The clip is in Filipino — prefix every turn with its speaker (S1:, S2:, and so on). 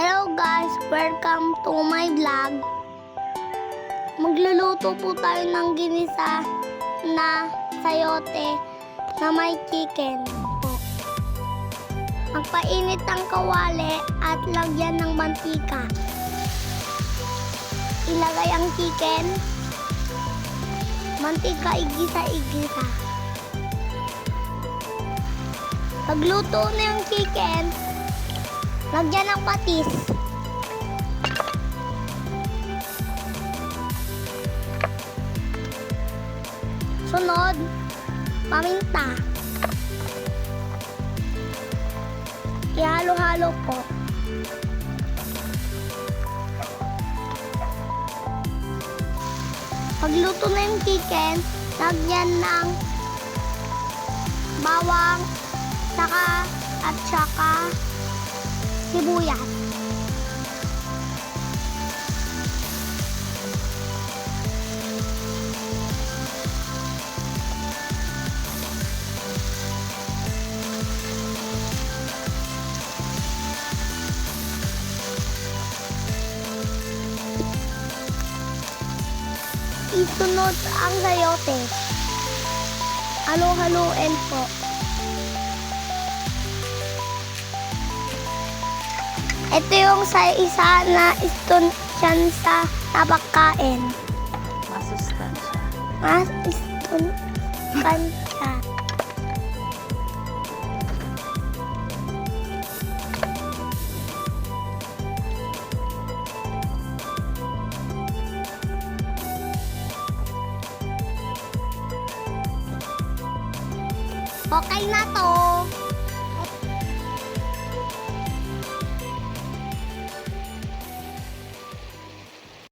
S1: Hello guys, welcome to my vlog. Magluluto po tayo ng ginisa na sayote na may chicken po. Magpainit ng kawali at lagyan ng mantika. Ilagay ang chicken. Mantika, igisa-igisa. Pagluto na yung chicken, lagyan ng patis. Sunod, paminta. Ihalo-halo po. Pagluto na yung chicken, lagyan ng bawang, at saka sibuyas. Isunod ang sayote. Halo-haluin po. Ito yung sa isa na istunsyansa na pagkain.
S2: Masustansya.
S1: Istunsyansya. Okay na to.